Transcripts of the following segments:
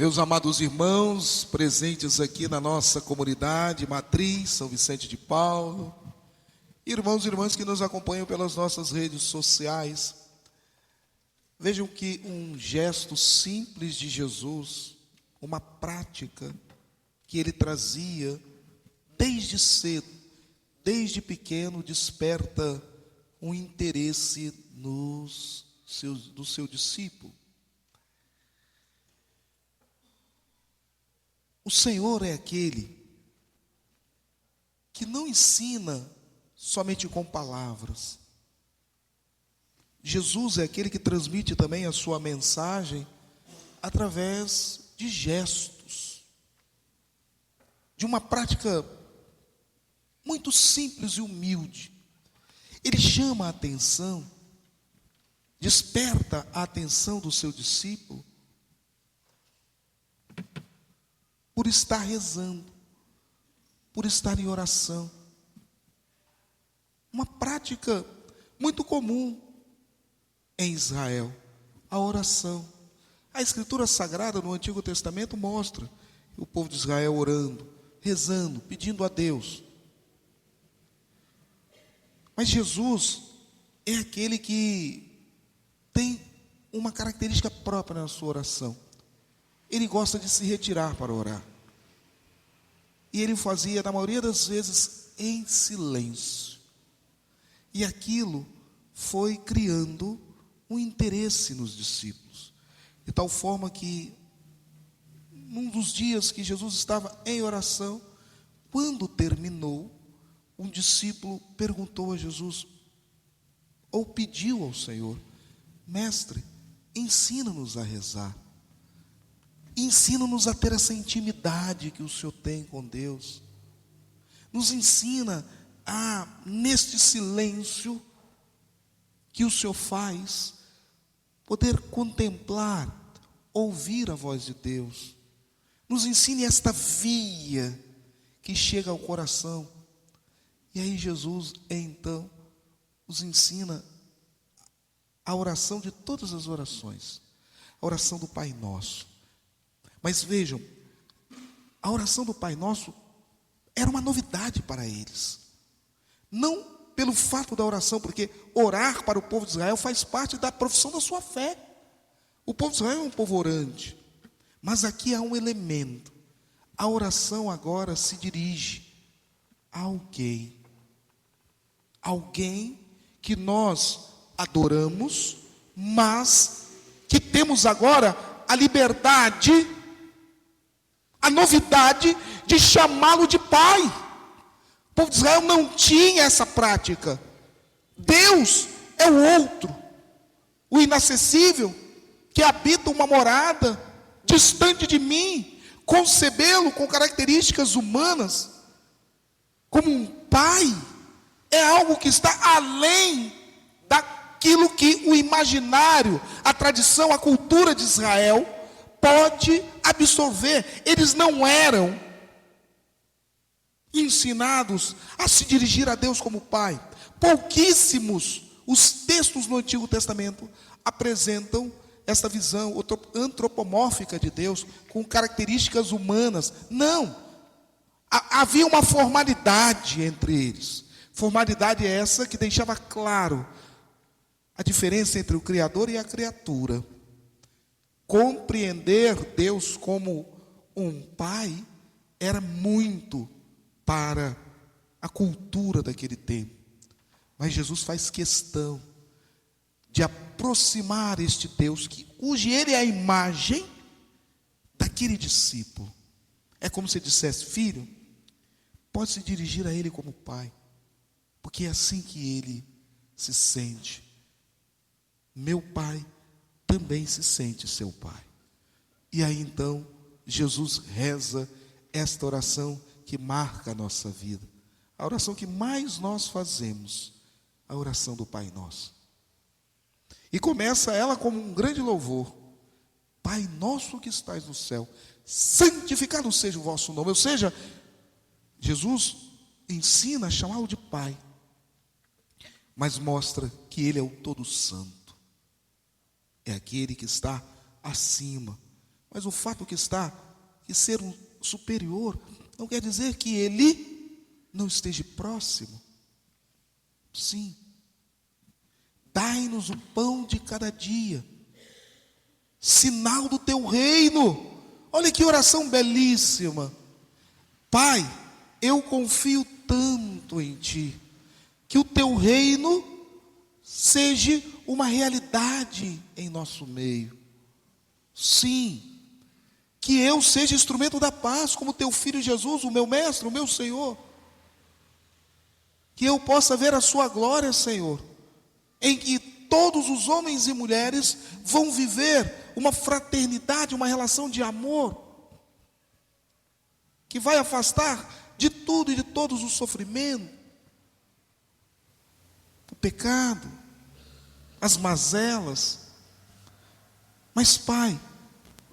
Meus amados irmãos, presentes aqui na nossa comunidade Matriz, São Vicente de Paulo, irmãos e irmãs que nos acompanham pelas nossas redes sociais, vejam que um gesto simples de Jesus, uma prática que ele trazia desde cedo, desde pequeno, desperta um interesse do seu discípulo. O Senhor é aquele que não ensina somente com palavras. Jesus é aquele que transmite também a sua mensagem através de gestos, de uma prática muito simples e humilde. Ele chama a atenção, desperta a atenção do seu discípulo por estar rezando, por estar em oração. Uma prática muito comum em Israel, a oração. A Escritura Sagrada no Antigo Testamento mostra o povo de Israel orando, rezando, pedindo a Deus. Mas Jesus é aquele que tem uma característica própria na sua oração. Ele gosta de se retirar para orar. E ele fazia, na maioria das vezes, em silêncio. E aquilo foi criando um interesse nos discípulos. De tal forma que, num dos dias que Jesus estava em oração, quando terminou, um discípulo perguntou a Jesus, ou pediu ao Senhor: Mestre, ensina-nos a rezar. Ensina-nos a ter essa intimidade que o Senhor tem com Deus. Nos ensina a, neste silêncio que o Senhor faz, poder contemplar, ouvir a voz de Deus. Nos ensine esta via que chega ao coração. E aí Jesus, então, nos ensina a oração de todas as orações. A oração do Pai Nosso. Mas vejam, a oração do Pai Nosso era uma novidade para eles. Não pelo fato da oração, porque orar para o povo de Israel faz parte da profissão da sua fé. O povo de Israel é um povo orante. Mas aqui há um elemento. A oração agora se dirige a alguém. Alguém que nós adoramos, mas que temos agora a liberdade, a novidade de chamá-lo de Pai. O povo de Israel não tinha essa prática. Deus é o outro, o inacessível, que habita uma morada distante de mim. Concebê-lo com características humanas, como um pai, é algo que está além daquilo que o imaginário, a tradição, a cultura de Israel pode absorver. Eles não eram ensinados a se dirigir a Deus como Pai. Pouquíssimos os textos no Antigo Testamento apresentam esta visão antropomórfica de Deus, com características humanas. Não, havia uma formalidade entre eles. Formalidade essa que deixava claro a diferença entre o Criador e a criatura. Compreender Deus como um Pai era muito para a cultura daquele tempo. Mas Jesus faz questão de aproximar este Deus, cujo ele é a imagem daquele discípulo. É como se dissesse: filho, pode se dirigir a ele como pai, porque é assim que ele se sente. Meu pai também se sente seu pai. E aí então Jesus reza esta oração que marca a nossa vida, a oração que mais nós fazemos, a oração do Pai Nosso. E começa ela como um grande louvor: Pai nosso que estais no céu, santificado seja o vosso nome. Ou seja, Jesus ensina a chamá-lo de Pai, mas mostra que Ele é o Todo Santo, é aquele que está acima Mas o fato que está, que ser um superior, não quer dizer que ele não esteja próximo. Sim. Dai-nos o pão de cada dia, sinal do teu reino. Olha que oração belíssima. Pai, eu confio tanto em ti, que o teu reino seja uma realidade em nosso meio. Sim, que eu seja instrumento da paz, como teu filho Jesus, o meu mestre, o meu Senhor. Que eu possa ver a sua glória, Senhor, em que todos os homens e mulheres vão viver uma fraternidade, uma relação de amor, que vai afastar de tudo e de todos o sofrimento, o pecado, as mazelas. Mas, Pai,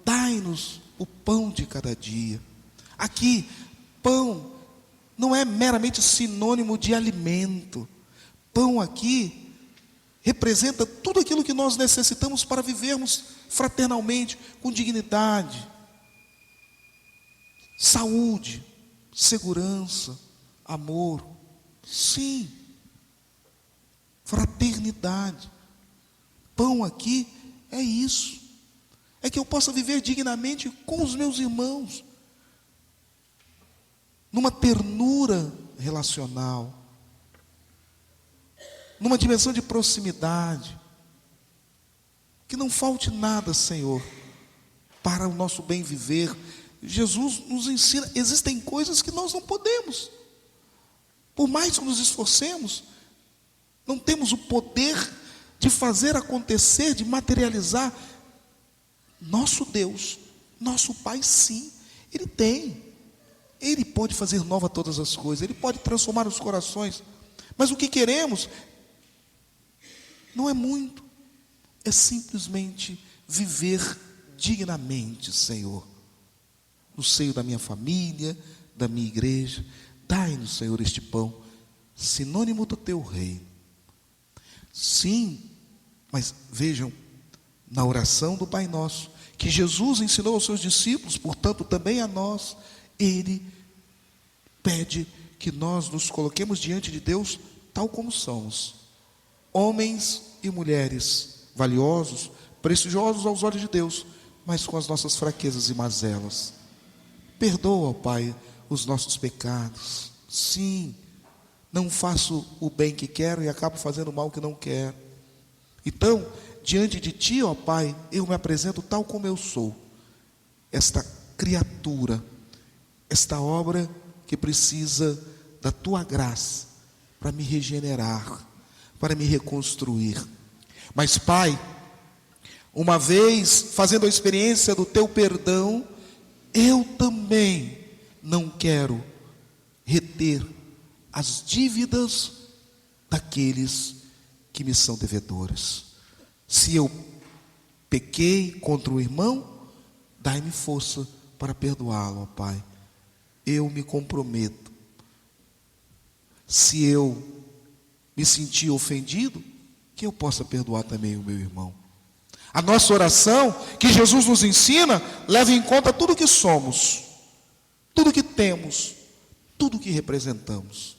dai-nos o pão de cada dia. Aqui, pão não é meramente sinônimo de alimento. Pão aqui representa tudo aquilo que nós necessitamos para vivermos fraternalmente, com dignidade, saúde, segurança, amor. Sim, fraternidade. Pão aqui é isso. É que eu possa viver dignamente com os meus irmãos, numa ternura relacional, numa dimensão de proximidade, que não falte nada, Senhor, para o nosso bem viver. Jesus nos ensina, existem coisas que nós não podemos, por mais que nos esforcemos, não temos o poder de fazer acontecer, de materializar. Nosso Deus, nosso Pai, sim, Ele tem. Ele pode fazer nova todas as coisas, Ele pode transformar os corações. Mas o que queremos não é muito, é simplesmente viver dignamente, Senhor, no seio da minha família, da minha igreja. Dai-nos, Senhor, este pão, sinônimo do teu reino. Sim, mas vejam, na oração do Pai Nosso, que Jesus ensinou aos seus discípulos, portanto também a nós, Ele pede que nós nos coloquemos diante de Deus tal como somos, homens e mulheres valiosos, preciosos aos olhos de Deus, mas com as nossas fraquezas e mazelas. Perdoa, Pai, os nossos pecados. Sim, não faço o bem que quero e acabo fazendo o mal que não quero. Então, diante de Ti, ó Pai, eu me apresento tal como eu sou, esta criatura, esta obra que precisa da Tua graça para me regenerar, para me reconstruir. Mas, Pai, uma vez fazendo a experiência do Teu perdão, eu também não quero reter as dívidas daqueles que me são devedores. Se eu pequei contra o irmão, dai-me força para perdoá-lo, ó Pai. Eu me comprometo. Se eu me senti ofendido, que eu possa perdoar também o meu irmão. A nossa oração, que Jesus nos ensina, leva em conta tudo que somos, tudo que temos, tudo que representamos.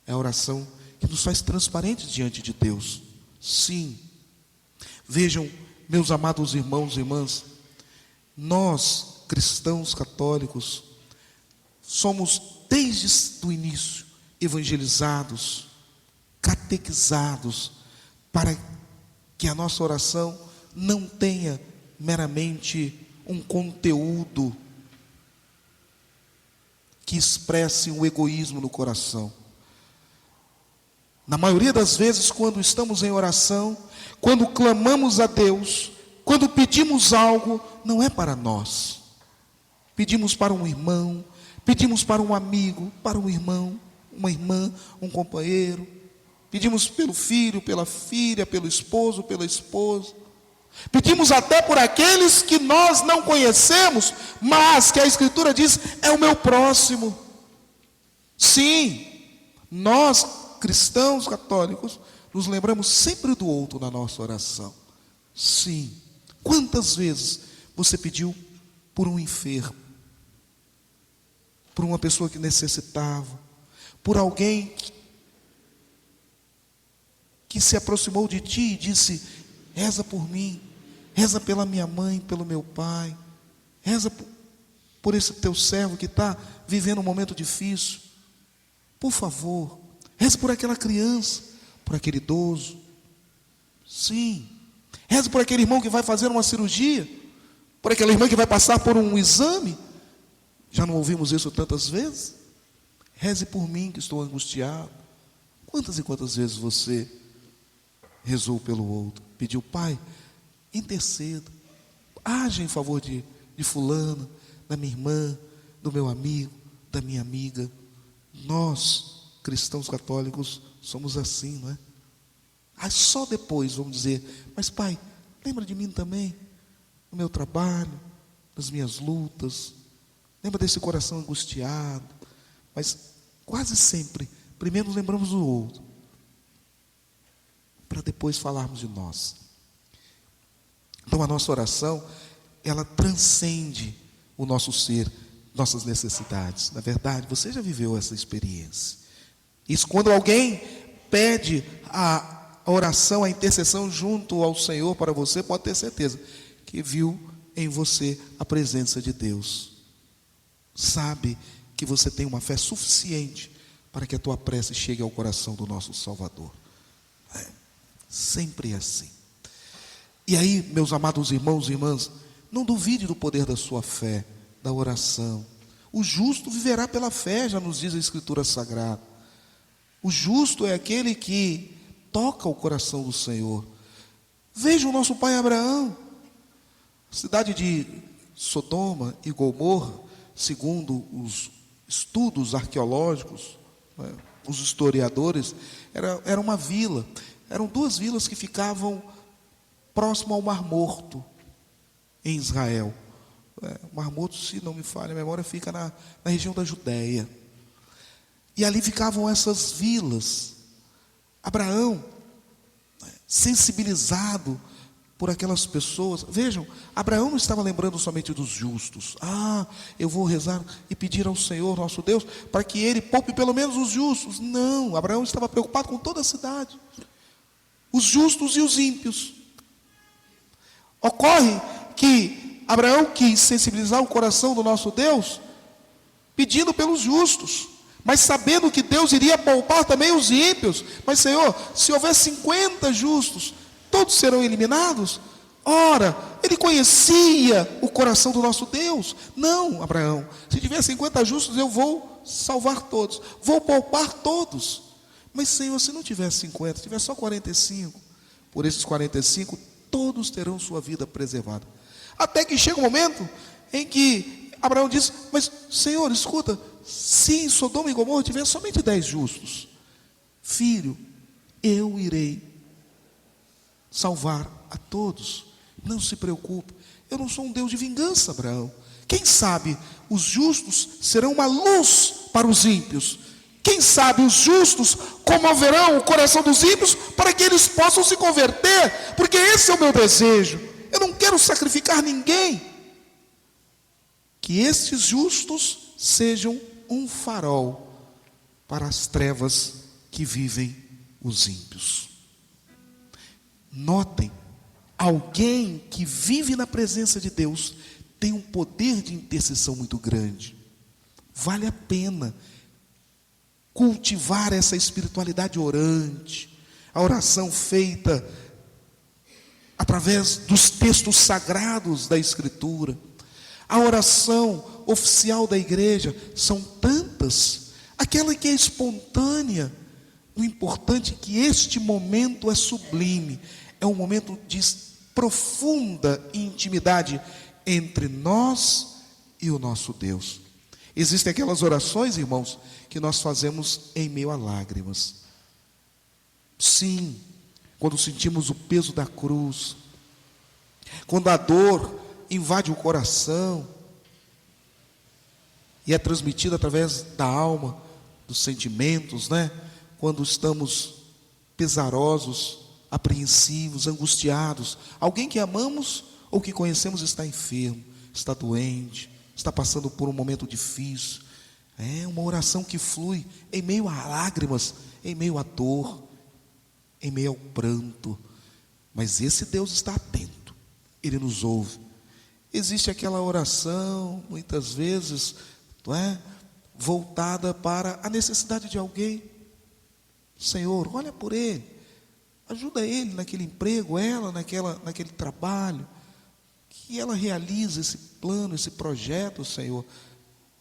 É a oração que nos faz transparentes diante de Deus. Sim. Vejam, meus amados irmãos e irmãs, nós, cristãos católicos, somos desde o início evangelizados, catequizados, para que a nossa oração não tenha meramente um conteúdo que expresse um egoísmo no coração. Na maioria das vezes, quando estamos em oração, quando clamamos a Deus, quando pedimos algo, não é para nós. Pedimos para um irmão, pedimos para um amigo, para um irmão, uma irmã, um companheiro. Pedimos pelo filho, pela filha, pelo esposo, pela esposa. Pedimos até por aqueles que nós não conhecemos, mas que a Escritura diz, é o meu próximo. Sim, nós, cristãos católicos, nos lembramos sempre do outro na nossa oração. Sim. Quantas vezes você pediu por um enfermo, por uma pessoa que necessitava, por alguém que se aproximou de ti e disse: reza por mim, reza pela minha mãe, pelo meu pai, reza por esse teu servo que está vivendo um momento difícil. Por favor, reza por aquela criança, por aquele idoso. Sim, reza por aquele irmão que vai fazer uma cirurgia, por aquela irmã que vai passar por um exame. Já não ouvimos isso tantas vezes? Reze por mim que estou angustiado. Quantas e quantas vezes você rezou pelo outro, pediu: Pai, interceda, age em favor de fulano, da minha irmã, do meu amigo, da minha amiga. Nós, cristãos católicos, somos assim, não é? Aí só depois vamos dizer: mas Pai, lembra de mim também, no meu trabalho, nas minhas lutas, lembra desse coração angustiado. Mas quase sempre, primeiro nos lembramos do outro, para depois falarmos de nós. Então a nossa oração, ela transcende o nosso ser, nossas necessidades. Na verdade, você já viveu essa experiência. Isso, quando alguém pede a oração, a intercessão junto ao Senhor para você, pode ter certeza que viu em você a presença de Deus. Sabe que você tem uma fé suficiente para que a tua prece chegue ao coração do nosso Salvador. Sempre é assim. E aí, meus amados irmãos e irmãs, não duvide do poder da sua fé, da oração. O justo viverá pela fé, já nos diz a Escritura Sagrada. O justo é aquele que toca o coração do Senhor. Veja o nosso pai Abraão. A cidade de Sodoma e Gomorra, segundo os estudos arqueológicos, os historiadores, era uma vila. Eram duas vilas que ficavam próximo ao Mar Morto, em Israel. O Mar Morto, se não me falha a memória, fica na região da Judéia. E ali ficavam essas vilas. Abraão, sensibilizado por aquelas pessoas. Vejam, Abraão não estava lembrando somente dos justos. Eu vou rezar e pedir ao Senhor, nosso Deus, para que Ele poupe pelo menos os justos. Não, Abraão estava preocupado com toda a cidade. Os justos e os ímpios. Ocorre que Abraão quis sensibilizar o coração do nosso Deus, pedindo pelos justos, mas sabendo que Deus iria poupar também os ímpios. Mas Senhor, se houver 50 justos, todos serão eliminados? Ora, ele conhecia o coração do nosso Deus. Não, Abraão, se tiver 50 justos, eu vou salvar todos, vou poupar todos. Mas Senhor, se não tiver 50, tiver só 45, por esses 45, todos terão sua vida preservada. Até que chega um momento em que Abraão diz: mas Senhor, escuta, se em Sodoma e Gomorra tiver somente 10 justos, filho, eu irei salvar a todos. Não se preocupe, eu não sou um Deus de vingança, Abraão. Quem sabe os justos serão uma luz para os ímpios. Quem sabe os justos comoverão o coração dos ímpios para que eles possam se converter, porque esse é o meu desejo. Eu não quero sacrificar ninguém. Que estes justos sejam um farol para as trevas que vivem os ímpios. Notem, alguém que vive na presença de Deus tem um poder de intercessão muito grande. Vale a pena cultivar essa espiritualidade orante, a oração feita através dos textos sagrados da Escritura. A oração oficial da igreja são tantas, aquela que é espontânea. O importante é que este momento é sublime, é um momento de profunda intimidade entre nós e o nosso Deus. Existem aquelas orações, irmãos, que nós fazemos em meio a lágrimas. Sim, quando sentimos o peso da cruz, quando a dor invade o coração e é transmitida através da alma, dos sentimentos, né? Quando estamos pesarosos, apreensivos, angustiados, alguém que amamos ou que conhecemos está enfermo, está doente, está passando por um momento difícil. É uma oração que flui em meio a lágrimas, em meio à dor, em meio ao pranto. Mas esse Deus está atento, Ele nos ouve. Existe aquela oração, muitas vezes, não é, voltada para a necessidade de alguém. Senhor, olha por ele, ajuda ele naquele emprego, ela naquele trabalho, que ela realize esse plano, esse projeto, Senhor.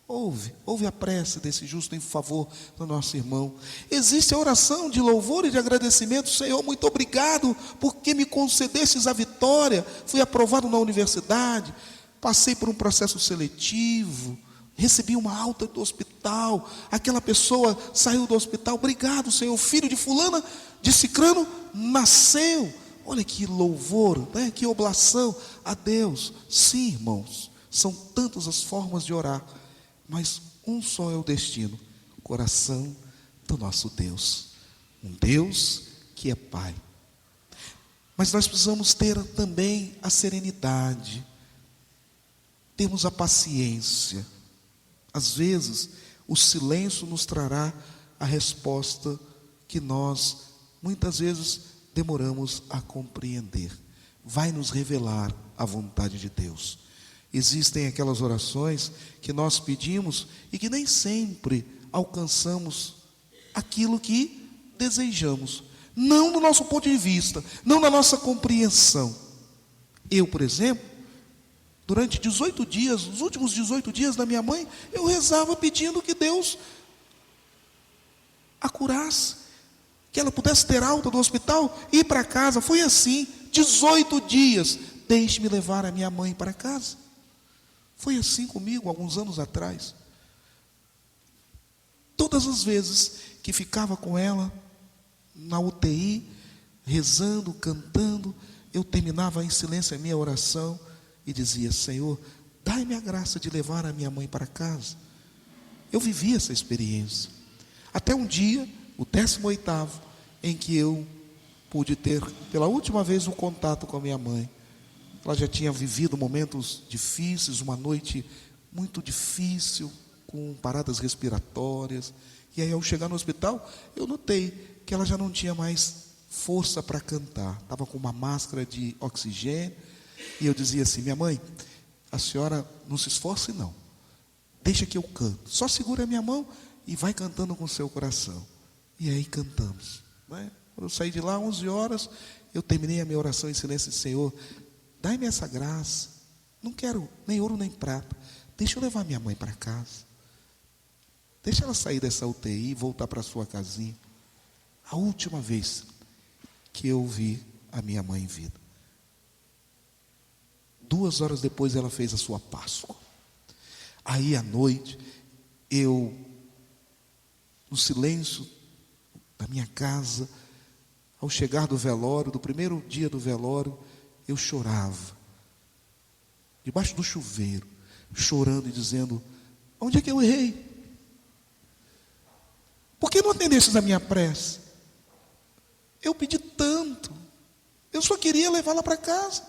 Ouve a prece desse justo em favor do nosso irmão. Existe a oração de louvor e de agradecimento. Senhor, muito obrigado porque me concedestes a vitória. Fui aprovado na universidade, passei por um processo seletivo, recebi uma alta do hospital, aquela pessoa saiu do hospital. Obrigado, Senhor, o filho de fulana, de cicrano, nasceu. Olha que louvor, né? Que oblação a Deus. Sim, irmãos, são tantas as formas de orar, mas um só é o destino: o coração do nosso Deus. Um Deus que é Pai. Mas nós precisamos ter também a serenidade, termos a paciência. Às vezes, o silêncio nos trará a resposta que nós, muitas vezes, demoramos a compreender. Vai nos revelar a vontade de Deus. Existem aquelas orações que nós pedimos e que nem sempre alcançamos aquilo que desejamos. Não do nosso ponto de vista, não da nossa compreensão. Eu, por exemplo, durante 18 dias, os últimos 18 dias da minha mãe, eu rezava pedindo que Deus a curasse, que ela pudesse ter alta do hospital e ir para casa. Foi assim, 18 dias. Deixe-me levar a minha mãe para casa. Foi assim comigo, alguns anos atrás. Todas as vezes que ficava com ela na UTI, rezando, cantando, eu terminava em silêncio a minha oração e dizia: Senhor, dai-me a graça de levar a minha mãe para casa. Eu vivi essa experiência. Até um dia, o 18º, em que eu pude ter pela última vez um contato com a minha mãe. Ela já tinha vivido momentos difíceis, uma noite muito difícil, com paradas respiratórias. E aí, ao chegar no hospital, eu notei que ela já não tinha mais força para cantar. Estava com uma máscara de oxigênio. E eu dizia assim: minha mãe, a senhora não se esforce não. Deixa que eu canto. Só segura a minha mão e vai cantando com o seu coração. E aí cantamos. Né? Quando eu saí de lá, 11 horas, eu terminei a minha oração em silêncio e disse: Senhor, dai-me essa graça. Não quero nem ouro nem prata. Deixa eu levar minha mãe para casa. Deixa ela sair dessa UTI e voltar para a sua casinha. A última vez que eu vi a minha mãe em vida. 2 horas depois ela fez a sua Páscoa. Aí à noite, eu, no silêncio da minha casa, ao chegar do velório, do primeiro dia do velório, eu chorava, debaixo do chuveiro, chorando e dizendo: onde é que eu errei? Por que não atendestes a minha prece? Eu pedi tanto, eu só queria levá-la para casa.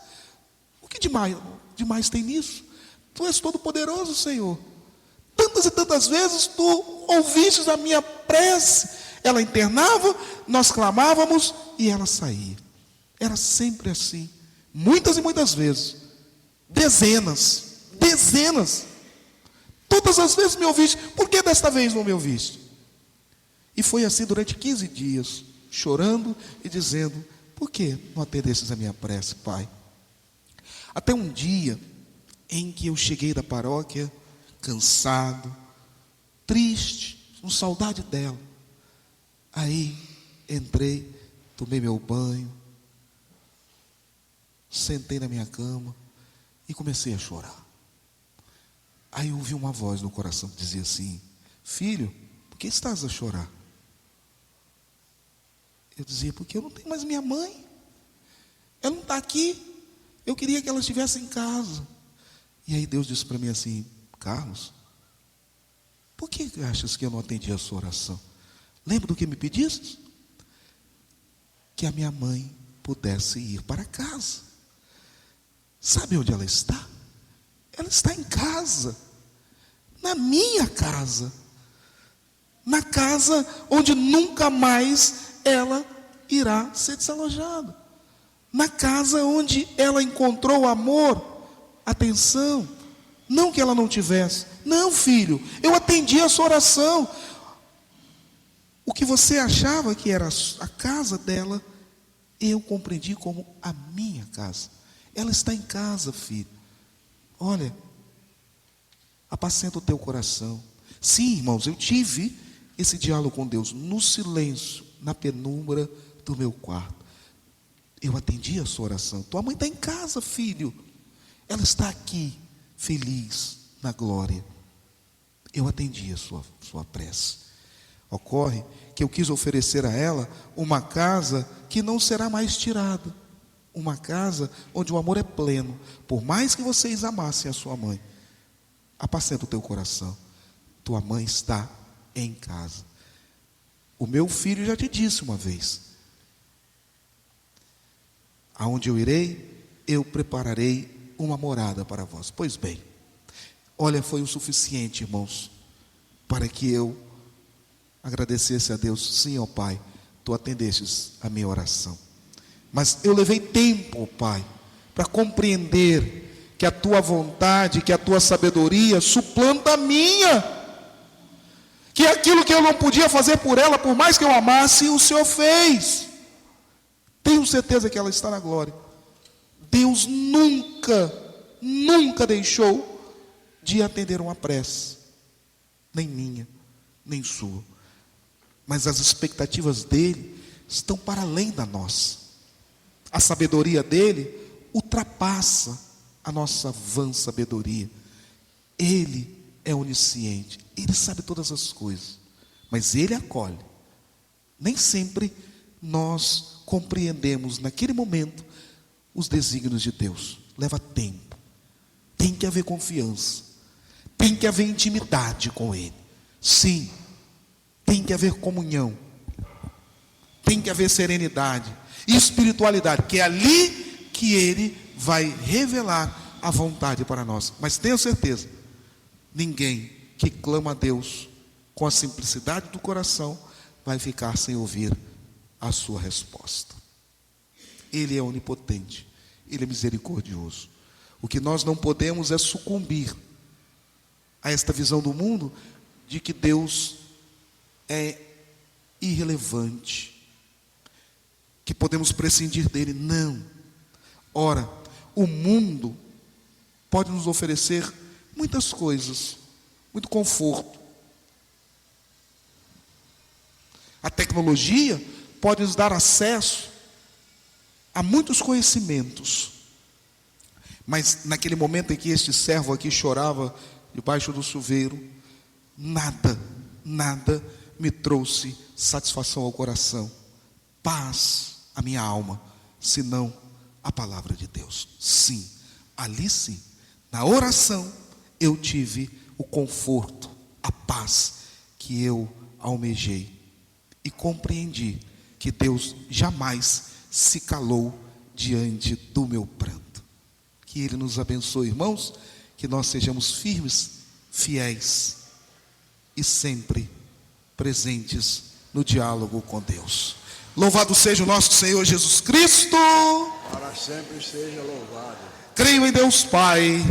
O que demais tem nisso? Tu és todo poderoso, Senhor. Tantas e tantas vezes tu ouvistes a minha prece. Ela internava, nós clamávamos e ela saía. Era sempre assim. Muitas e muitas vezes. Dezenas. Todas as vezes me ouviste. Por que desta vez não me ouviste? E foi assim durante 15 dias, chorando e dizendo: por que não atendestes a minha prece, Pai? Até um dia em que eu cheguei da paróquia, cansado, triste, com saudade dela. Aí entrei, tomei meu banho, sentei na minha cama e comecei a chorar. Aí eu ouvi uma voz no coração que dizia assim: filho, por que estás a chorar? Eu dizia: porque eu não tenho mais minha mãe. Ela não está aqui. Eu queria que ela estivesse em casa. E aí Deus disse para mim assim: Carlos, por que achas que eu não atendi a sua oração? Lembra do que me pediste? Que a minha mãe pudesse ir para casa. Sabe onde ela está? ela está em casa, na minha casa, na casa onde nunca mais ela irá ser desalojada, na casa onde ela encontrou amor, atenção. Não que ela não tivesse, não, filho, eu atendi a sua oração. O que você achava que era a casa dela, eu compreendi como a minha casa. Ela está em casa, filho. Olha, apacenta o teu coração. Sim, irmãos, eu tive esse diálogo com Deus no silêncio, na penumbra do meu quarto. Eu atendi a sua oração. Tua mãe está em casa, filho. Ela está aqui, feliz, na glória. Eu atendi a sua prece. Ocorre que eu quis oferecer a ela uma casa que não será mais tirada. Uma casa onde o amor é pleno. Por mais que vocês amassem a sua mãe, apacenta o teu coração. Tua mãe está em casa. O meu filho já te disse uma vez: aonde eu irei, eu prepararei uma morada para vós. Pois bem, olha, foi o suficiente, irmãos, para que eu agradecesse a Deus. Sim, ó Pai, Tu atendestes a minha oração. Mas eu levei tempo, ó Pai, para compreender que a Tua vontade, que a Tua sabedoria suplanta a minha. Que aquilo que eu não podia fazer por ela, por mais que eu amasse, o Senhor fez. Tenho certeza que ela está na glória. Deus nunca deixou de atender uma prece, nem minha, nem sua. Mas as expectativas dele estão para além da nossa. A sabedoria dele ultrapassa a nossa vã sabedoria. Ele é onisciente, ele sabe todas as coisas, mas ele acolhe. Nem sempre nós compreendemos naquele momento os desígnios de Deus. Leva tempo. Tem que haver confiança. Tem que haver intimidade com Ele. Sim, tem que haver comunhão. Tem que haver serenidade e espiritualidade, que é ali que Ele vai revelar a vontade para nós. Mas tenha certeza, ninguém que clama a Deus com a simplicidade do coração vai ficar sem ouvir a sua resposta. Ele é onipotente, Ele é misericordioso. O que nós não podemos é sucumbir a esta visão do mundo de que Deus é irrelevante, que podemos prescindir dele. Não. Ora, o mundo pode nos oferecer muitas coisas, muito conforto. A tecnologia pode nos dar acesso a muitos conhecimentos. Mas naquele momento em que este servo aqui chorava debaixo do chuveiro, nada me trouxe satisfação ao coração, paz à minha alma, senão a palavra de Deus. Sim, ali sim, na oração eu tive o conforto, a paz que eu almejei. E compreendi que Deus jamais se calou diante do meu pranto. Que Ele nos abençoe, irmãos, que nós sejamos firmes, fiéis e sempre presentes no diálogo com Deus. Louvado seja o nosso Senhor Jesus Cristo. Para sempre seja louvado. Creio em Deus Pai,